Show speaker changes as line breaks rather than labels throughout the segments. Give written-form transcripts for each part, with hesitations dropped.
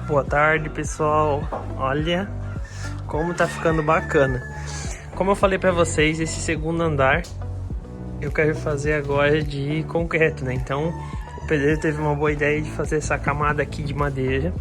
Boa tarde, pessoal. Olha como tá ficando bacana. Como eu falei pra vocês, esse segundo andar eu quero fazer agora de concreto, né? Então o pedreiro teve uma boa ideia de fazer essa camada aqui de madeira,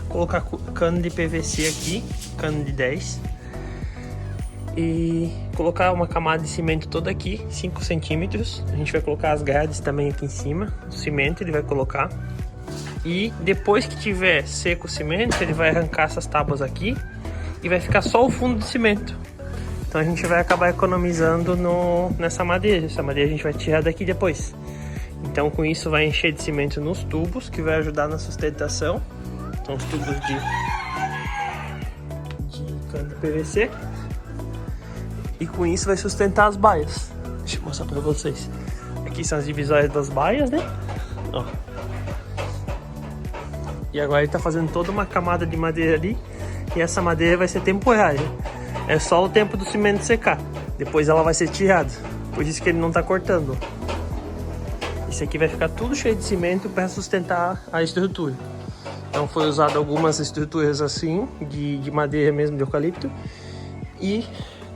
colocar cano de PVC aqui, cano de 10, e colocar uma camada de cimento toda aqui, 5 centímetros. A gente vai colocar as grades também aqui em cima, o cimento ele vai colocar. E depois que tiver seco o cimento, ele vai arrancar essas tábuas aqui e vai ficar só o fundo de cimento. Então a gente vai acabar economizando nessa madeira. Essa madeira a gente vai tirar daqui depois. Então com isso vai encher de cimento nos tubos, que vai ajudar na sustentação. São os tubos de cano de PVC. E com isso vai sustentar as baias. Deixa eu mostrar pra vocês. Aqui são as divisórias das baias, né? Ó. E agora ele tá fazendo toda uma camada de madeira ali. E essa madeira vai ser temporária. É só o tempo do cimento secar. Depois ela vai ser tirada. Por isso que ele não tá cortando. Isso aqui vai ficar tudo cheio de cimento para sustentar a estrutura. Então foi usado algumas estruturas assim, de madeira mesmo, de eucalipto. E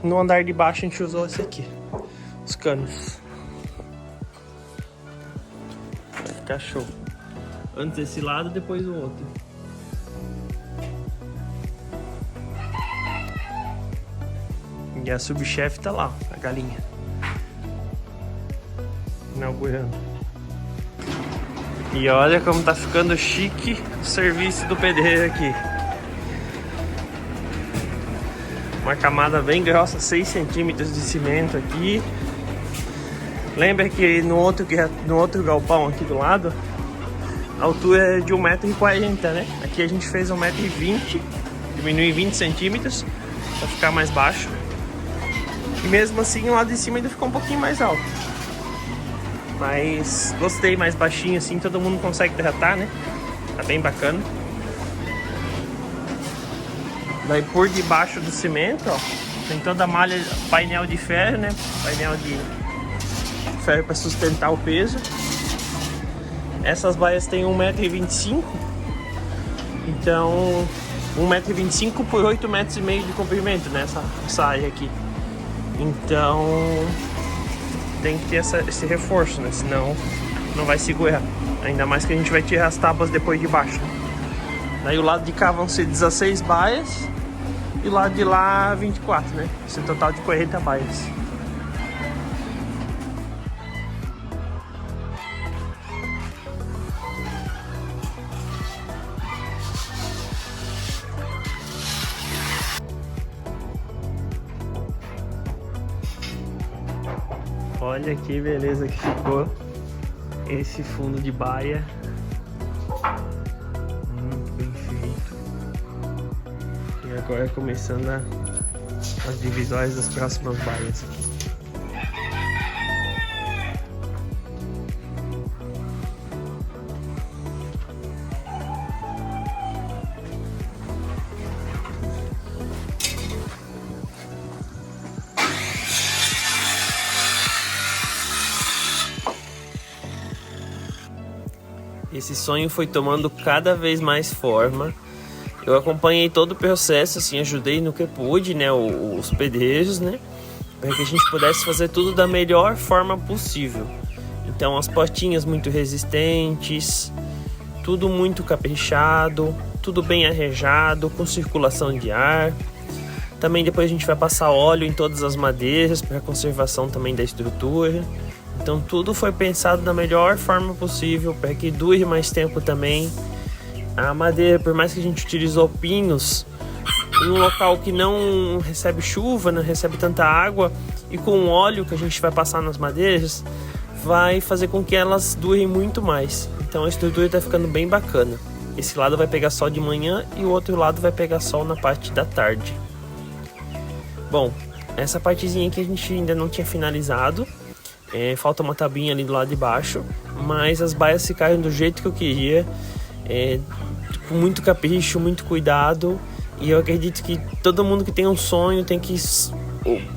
no andar de baixo a gente usou esse aqui. Os canos. Vai ficar show. Antes desse lado, depois o outro. E a subchefe tá lá, a galinha. Inaugurando. E olha como tá ficando chique o serviço do pedreiro aqui. Uma camada bem grossa, 6 centímetros de cimento aqui. Lembra que no outro galpão aqui do lado, a altura é de 1,40 m, né? Aqui a gente fez 1,20 m, diminui 20 centímetros para ficar mais baixo. E mesmo assim o lado de cima ainda ficou um pouquinho mais alto. Mas gostei mais baixinho assim, todo mundo consegue tratar, né? Tá bem bacana. Daí por debaixo do cimento, ó, tem toda a malha, painel de ferro, né? Painel de ferro para sustentar o peso. Essas baias têm 1,25 m, então 1,25 m por 8,5 m de comprimento nessa área aqui. Então tem que ter esse reforço, né? Senão não vai segurar. Ainda mais que a gente vai tirar as tábuas depois de baixo. Daí o lado de cá vão ser 16 baias e o lado de lá 24, né? Esse total de 40 baias. Olha que beleza que ficou esse fundo de baia. Muito bem feito. E agora começando as divisórias das próximas baias aqui. Esse sonho foi tomando cada vez mais forma. Eu acompanhei todo o processo, assim, ajudei no que pude, né, os pedreiros, né, para que a gente pudesse fazer tudo da melhor forma possível. Então as portinhas muito resistentes, tudo muito caprichado, tudo bem arejado, com circulação de ar. Também depois a gente vai passar óleo em todas as madeiras para conservação também da estrutura. Então tudo foi pensado da melhor forma possível para que dure mais tempo também. A madeira, por mais que a gente utilizou pinos, em um local que não recebe chuva, não recebe tanta água, e com o óleo que a gente vai passar nas madeiras, vai fazer com que elas durem muito mais. Então a estrutura está ficando bem bacana. Esse lado vai pegar sol de manhã e o outro lado vai pegar sol na parte da tarde. Bom, essa partezinha aqui a gente ainda não tinha finalizado. Falta uma tabuinha ali do lado de baixo, mas as baias ficaram do jeito que eu queria, com muito capricho, muito cuidado. E eu acredito que todo mundo que tem um sonho tem que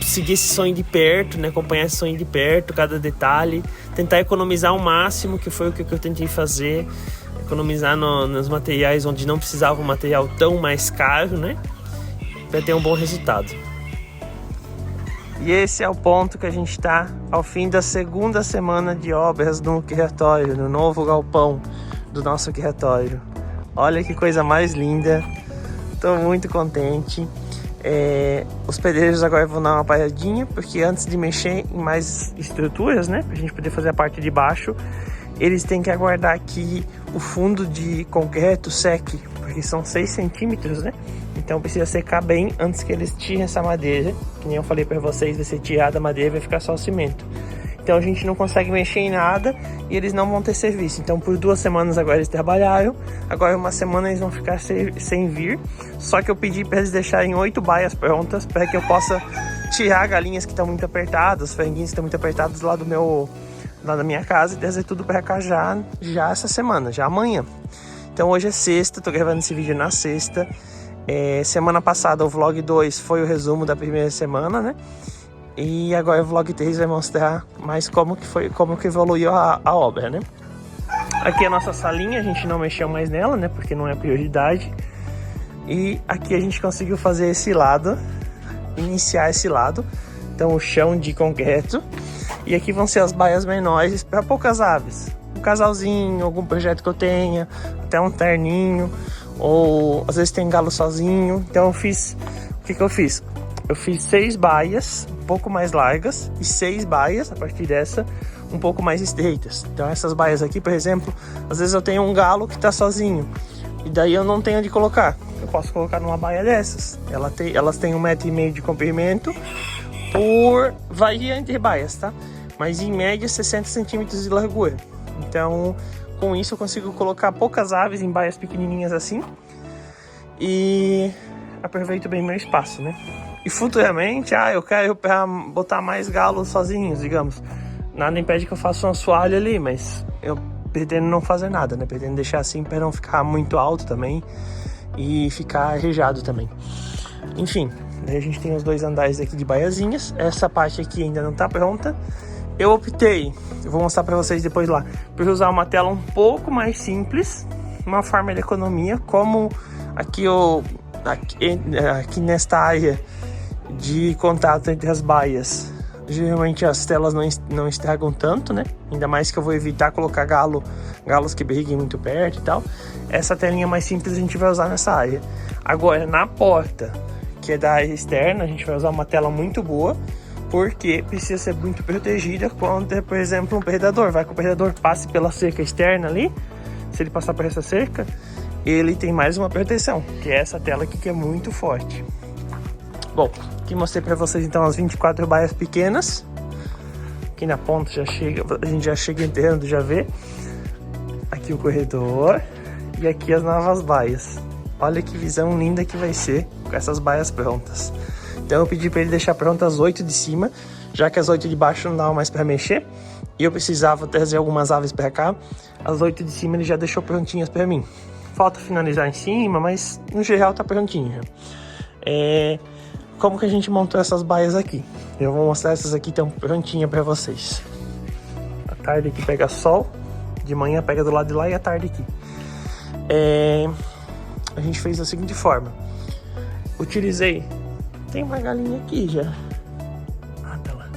seguir esse sonho de perto, né? Acompanhar esse sonho de perto, cada detalhe, tentar economizar ao máximo, que foi o que eu tentei fazer, economizar nos materiais onde não precisava um material tão mais caro, né? Para ter um bom resultado. E esse é o ponto que a gente está ao fim da segunda semana de obras no criatório, no novo galpão do nosso criatório. Olha que coisa mais linda, estou muito contente. Os pedreiros agora vão dar uma paradinha, porque antes de mexer em mais estruturas, né, pra gente poder fazer a parte de baixo, eles têm que aguardar que o fundo de concreto seque, porque são 6 centímetros, né? Então precisa secar bem antes que eles tirem essa madeira. Que nem eu falei para vocês, vai ser tirada a madeira e vai ficar só o cimento. Então a gente não consegue mexer em nada e eles não vão ter serviço. Então por 2 semanas agora eles trabalharam, agora uma semana eles vão ficar sem vir. Só que eu pedi para eles deixarem 8 baias prontas para que eu possa tirar galinhas que estão muito apertadas, franguinhos que estão muito apertados lá da minha casa e trazer tudo para cá já essa semana, já amanhã. Então hoje é sexta, tô gravando esse vídeo na sexta. Semana passada o vlog 2 foi o resumo da primeira semana, né? E agora o vlog 3 vai mostrar mais como que evoluiu a obra, né? Aqui é a nossa salinha, a gente não mexeu mais nela, né? Porque não é prioridade. E aqui a gente conseguiu fazer esse lado, iniciar esse lado. Então o chão de concreto. E aqui vão ser as baias menores para poucas aves. Um casalzinho, algum projeto que eu tenha, até um terninho. Ou às vezes tem galo sozinho. Então eu fiz... O que eu fiz? Eu fiz 6 baias um pouco mais largas e 6 baias, a partir dessa, um pouco mais estreitas. Então essas baias aqui, por exemplo, às vezes eu tenho um galo que está sozinho e daí eu não tenho onde colocar. Eu posso colocar numa baia dessas. Elas têm 1,5 m de comprimento, varia entre baias, tá? Mas em média 60 centímetros de largura. Então com isso eu consigo colocar poucas aves em baias pequenininhas assim e aproveito bem meu espaço, né? E futuramente, eu quero botar mais galos sozinhos, digamos. Nada impede que eu faça um assoalho ali, mas eu pretendo não fazer nada, né? Pretendo deixar assim para não ficar muito alto também e ficar arejado também. Enfim, daí a gente tem os 2 andares aqui de baiazinhas. Essa parte aqui ainda não tá pronta. Eu optei, eu vou mostrar para vocês depois lá, por usar uma tela um pouco mais simples, uma forma de economia, como aqui nesta área de contato entre as baias. Geralmente as telas não estragam tanto, né? Ainda mais que eu vou evitar colocar galos que briguem muito perto e tal. Essa telinha mais simples a gente vai usar nessa área. Agora na porta, que é da área externa, a gente vai usar uma tela muito boa, porque precisa ser muito protegida contra, por exemplo, um predador. Vai que o predador passe pela cerca externa ali. Se ele passar por essa cerca, ele tem mais uma proteção, que é essa tela aqui que é muito forte. Bom, aqui mostrei para vocês então as 24 baias pequenas. Aqui na ponta a gente já chega entrando, já vê. Aqui o corredor e aqui as novas baias. Olha que visão linda que vai ser com essas baias prontas. Então eu pedi para ele deixar prontas as 8 de cima, já que as 8 de baixo não dava mais para mexer. E eu precisava trazer algumas aves para cá. As 8 de cima ele já deixou prontinhas para mim. Falta finalizar em cima, mas no geral tá prontinho já. Como que a gente montou essas baias aqui? Eu vou mostrar essas aqui, estão prontinhas para vocês. À tarde aqui pega sol, de manhã pega do lado de lá e à tarde aqui. A gente fez da seguinte forma. Tem uma galinha aqui já. Tá lá.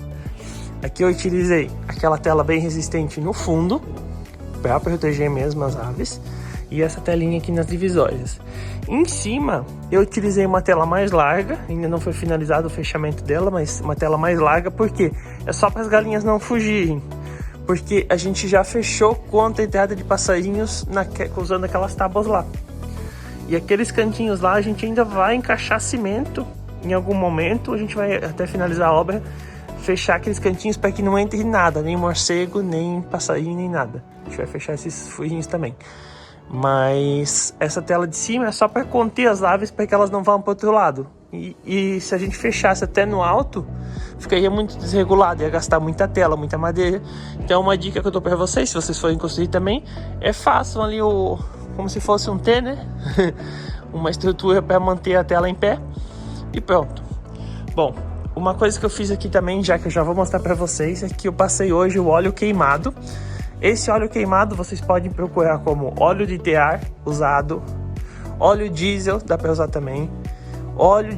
Aqui eu utilizei aquela tela bem resistente no fundo, para proteger mesmo as aves. E essa telinha aqui nas divisórias. Em cima, eu utilizei uma tela mais larga. Ainda não foi finalizado o fechamento dela, mas uma tela mais larga. Por quê? É só para as galinhas não fugirem. Porque a gente já fechou contra a entrada de passarinhos usando aquelas tábuas lá. E aqueles cantinhos lá, a gente ainda vai encaixar cimento. Em algum momento, a gente vai até finalizar a obra, fechar aqueles cantinhos para que não entre nada. Nem morcego, nem passarinho, nem nada. A gente vai fechar esses furinhos também. Mas essa tela de cima é só para conter as aves, para que elas não vão para o outro lado. E se a gente fechasse até no alto, ficaria muito desregulado, ia gastar muita tela, muita madeira. Então uma dica que eu dou para vocês, se vocês forem construir também, façam ali como se fosse um T, né? Uma estrutura para manter a tela em pé e pronto. Bom, Uma coisa que eu fiz aqui também, já que eu já vou mostrar pra vocês, é que eu passei hoje o óleo queimado. Esse óleo queimado vocês podem procurar como óleo de tear usado, óleo diesel, dá pra usar também, óleo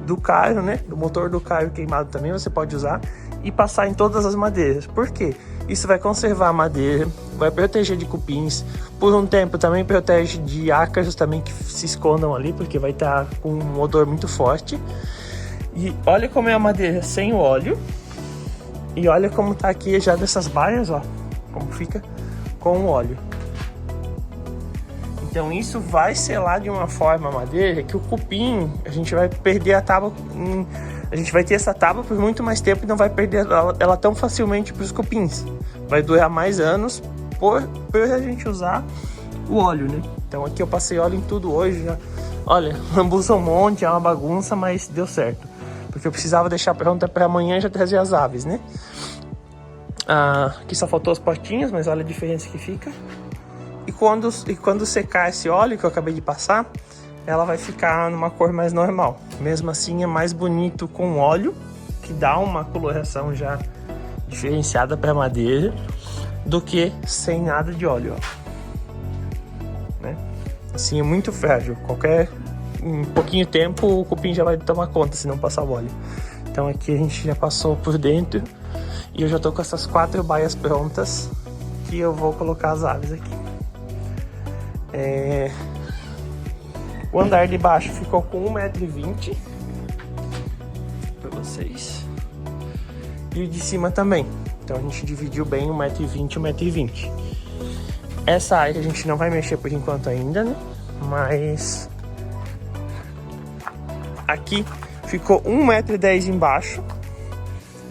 do carro, né, do motor do carro queimado também você pode usar, e passar em todas as madeiras. Por quê? Isso vai conservar a madeira, vai proteger de cupins, por um tempo também protege de ácaros também que se escondam ali, porque vai estar com um odor muito forte. E olha como é a madeira sem o óleo, e olha como tá aqui já dessas baias, ó, como fica com o óleo. Então isso vai selar de uma forma a madeira que o cupim, a gente vai perder a tábua, a gente vai ter essa tábua por muito mais tempo e não vai perder ela tão facilmente para os cupins. Vai durar mais anos por a gente usar o óleo, né? Então aqui eu passei óleo em tudo hoje, já. Olha, lambuza um monte, é uma bagunça, mas deu certo. Porque eu precisava deixar pronta para amanhã já trazer as aves, né? Aqui só faltou as portinhas, mas olha a diferença que fica. E quando secar esse óleo que eu acabei de passar, ela vai ficar numa cor mais normal. Mesmo assim é mais bonito com óleo, que dá uma coloração já diferenciada para madeira, do que sem nada de óleo, ó. Né? Assim é muito frágil, em pouquinho tempo o cupim já vai tomar conta se não passar o óleo. Então aqui a gente já passou por dentro e eu já tô com essas 4 baias prontas que eu vou colocar as aves aqui. O andar de baixo ficou com 1,20 m para vocês, e o de cima também. Então a gente dividiu bem 1,20 m, 1,20 m. Essa área a gente não vai mexer por enquanto ainda, né? Mas aqui ficou 1,10 m embaixo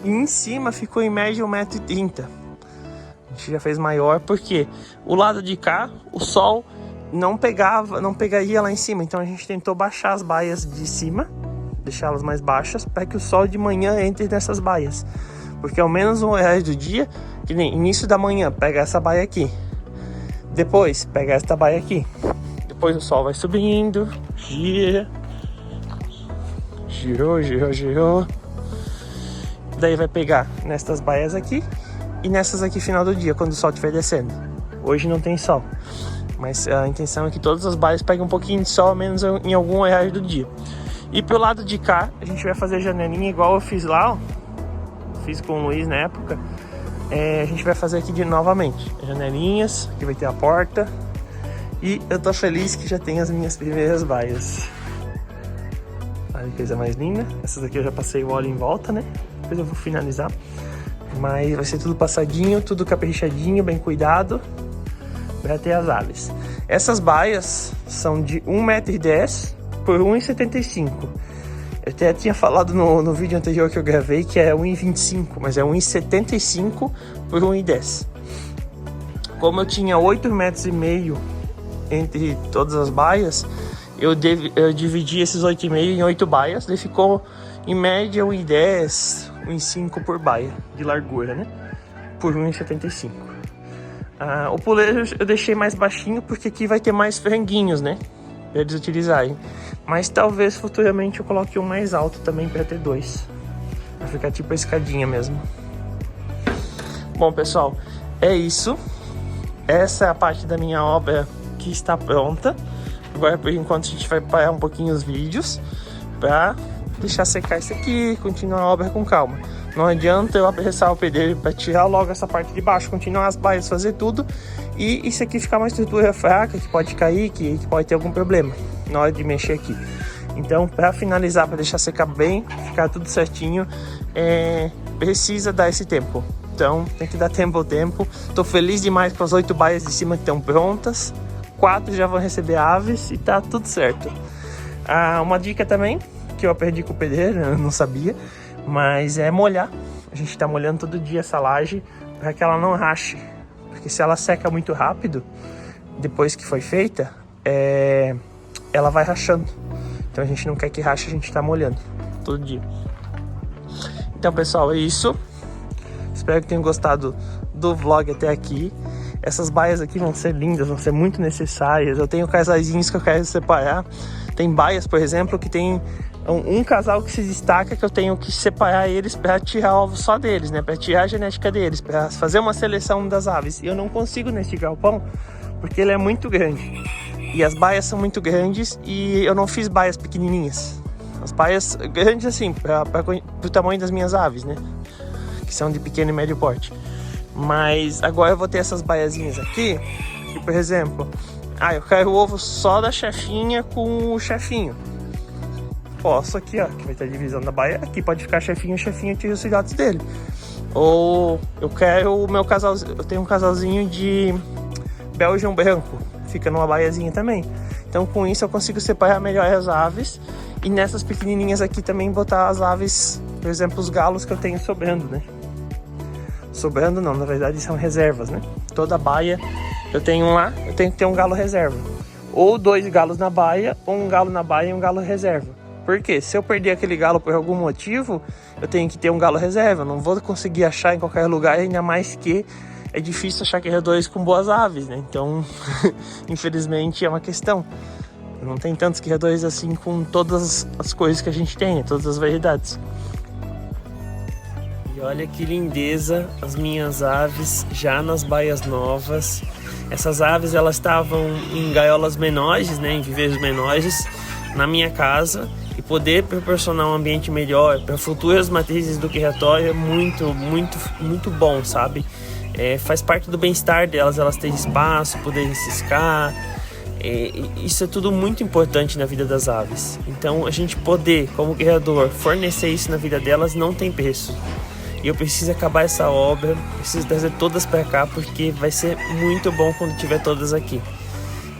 e em cima ficou em média 1,30 m. A gente já fez maior porque o lado de cá, o sol não pegaria lá em cima, então a gente tentou baixar as baias de cima, deixá-las mais baixas, para que o sol de manhã entre nessas baias, porque ao menos um horário do dia, que nem início da manhã, pega essa baia aqui, depois pega esta baia aqui, depois o sol vai subindo, girou, daí vai pegar nestas baias aqui e nessas aqui final do dia, quando o sol estiver descendo. Hoje não tem sol, mas a intenção é que todas as baias peguem um pouquinho de sol, ao menos em algum horário do dia. E pro lado de cá, a gente vai fazer janelinha igual eu fiz lá, ó. Fiz com o Luiz na época. A gente vai fazer aqui novamente. Janelinhas, aqui vai ter a porta. E eu tô feliz que já tem as minhas primeiras baias. Olha que coisa mais linda. Essas aqui eu já passei o óleo em volta, né? Depois eu vou finalizar. Mas vai ser tudo passadinho, tudo caprichadinho, bem cuidado, para ter as aves. Essas baias são de 1,10 m por 1,75 m. Eu até tinha falado no vídeo anterior que eu gravei que é 1,25 m, mas é 1,75 m por 1,10 m. Como eu tinha 8,5 m entre todas as baias, eu dividi esses 8,5 m em 8 baias, daí ficou em média 1,10 m, 1,5 m por baia de largura, né? Por 1,75 m. O puleiro eu deixei mais baixinho porque aqui vai ter mais franguinhos, né? Pra eles utilizarem. Mas talvez futuramente eu coloque um mais alto também para ter 2. Vai ficar tipo a escadinha mesmo. Bom, pessoal, é isso. Essa é a parte da minha obra que está pronta. Agora, por enquanto, a gente vai parar um pouquinho os vídeos para deixar secar isso aqui, continuar a obra com calma. Não adianta eu apressar o pedreiro para tirar logo essa parte de baixo, continuar as baias, fazer tudo, e isso aqui ficar uma estrutura fraca, que pode cair, que pode ter algum problema na hora de mexer aqui. Então, para finalizar, para deixar secar bem, ficar tudo certinho, precisa dar esse tempo. Então, tem que dar tempo ao tempo. Tô feliz demais com as 8 baias de cima que estão prontas. 4 já vão receber aves e tá tudo certo. Uma dica também, que eu aprendi com o pedreiro, eu não sabia, mas é molhar. A gente tá molhando todo dia essa laje para que ela não rache, porque se ela seca muito rápido, depois que foi feita, ela vai rachando. Então a gente não quer que rache, a gente tá molhando todo dia. Então, pessoal, é isso. Espero que tenham gostado do vlog até aqui. Essas baias aqui vão ser lindas, vão ser muito necessárias. Eu tenho casaizinhos que eu quero separar. Tem baias, por exemplo, que tem um casal que se destaca, que eu tenho que separar eles para tirar ovos só deles, né? Para tirar a genética deles, para fazer uma seleção das aves. E eu não consigo neste galpão, porque ele é muito grande. E as baias são muito grandes e eu não fiz baias pequenininhas. As baias grandes assim, para o tamanho das minhas aves, né? Que são de pequeno e médio porte. Mas agora eu vou ter essas baiazinhas aqui. E, por exemplo, eu quero o ovo só da chefinha com o chefinho. Posso aqui, ó, que vai ter a divisão da baia. Aqui pode ficar chefinho, chefinho, tira os filhotes dele. Ou eu quero o meu casalzinho. Eu tenho um casalzinho de Belgian branco, fica numa baiazinha também. Então com isso eu consigo separar melhor as aves. E nessas pequenininhas aqui também botar as aves, por exemplo, os galos que eu tenho sobrando, né? Sobrando não, na verdade são reservas, né? Toda baia eu tenho lá, eu tenho que ter um galo reserva. Ou 2 galos na baia, ou um galo na baia e um galo reserva. Porque se eu perder aquele galo por algum motivo, eu tenho que ter um galo reserva. Eu não vou conseguir achar em qualquer lugar, ainda mais que é difícil achar criadores com boas aves, né? Então, infelizmente é uma questão. Não tem tantos criadores assim com todas as coisas que a gente tem, né? Todas as variedades. E olha que lindeza as minhas aves já nas baias novas. Essas aves elas estavam em gaiolas menores, né? Em viveiros menores na minha casa. E poder proporcionar um ambiente melhor para futuras matrizes do criatório é muito, muito, muito bom, sabe? Faz parte do bem-estar delas, elas terem espaço, poderem ciscar. Isso é tudo muito importante na vida das aves. Então a gente poder, como criador, fornecer isso na vida delas não tem preço. E eu preciso acabar essa obra, preciso trazer todas para cá, porque vai ser muito bom quando tiver todas aqui.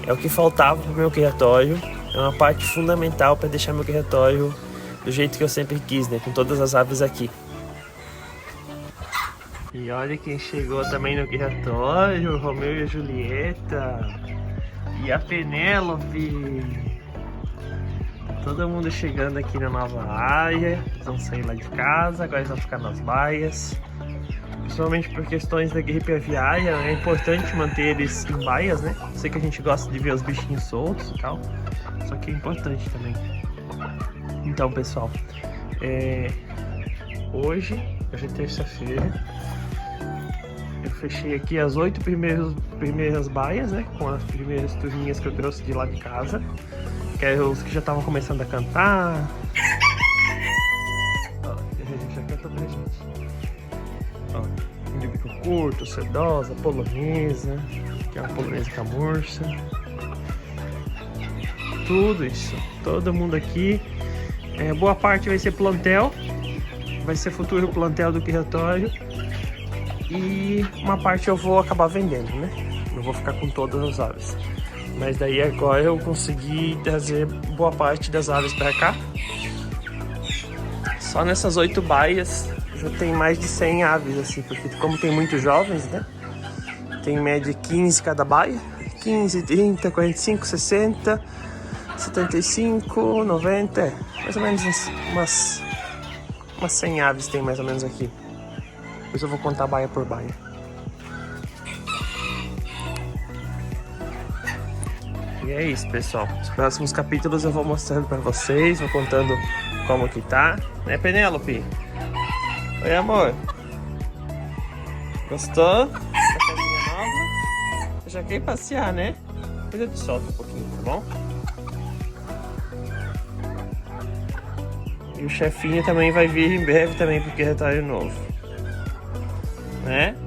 É o que faltava para o meu criatório. É uma parte fundamental para deixar meu criatório do jeito que eu sempre quis, né? Com todas as aves aqui. E olha quem chegou também no criatório, o Romeu e a Julieta. E a Penélope. Todo mundo chegando aqui na nova área. Eles vão sair lá de casa, agora eles vão ficar nas baias. Principalmente por questões da gripe aviária, é importante manter eles em baias, né? Sei que a gente gosta de ver os bichinhos soltos e tal. Só que é importante também. Então, pessoal, hoje é terça-feira. Eu fechei aqui as 8 primeiras baias, né? Com as primeiras turminhas que eu trouxe de lá de casa. Que é os que já estavam começando a cantar. Ó, já cantou pra gente. Ó, de bico curto, sedosa, polonesa. Que é uma polonesa camurça. Tudo isso, todo mundo aqui. Boa parte vai ser plantel, vai ser futuro plantel do criatório. E uma parte eu vou acabar vendendo, né? Não vou ficar com todas as aves. Mas daí agora eu consegui trazer boa parte das aves para cá. Só nessas 8 baias já tem mais de 100 aves, assim, porque como tem muitos jovens, né? Tem em média 15 cada baia. 15, 30, 45, 60... 75, 90, mais ou menos umas 100 aves tem mais ou menos aqui. Depois eu vou contar baia por baia. E é isso, pessoal. Os próximos capítulos eu vou mostrando pra vocês, vou contando como que tá. Né, Penélope? Oi, amor. Gostou? Da casinha nova? Você já quer passear, né? Depois eu te solto um pouquinho, tá bom? E o chefinho também vai vir em breve também pro criatório novo, né?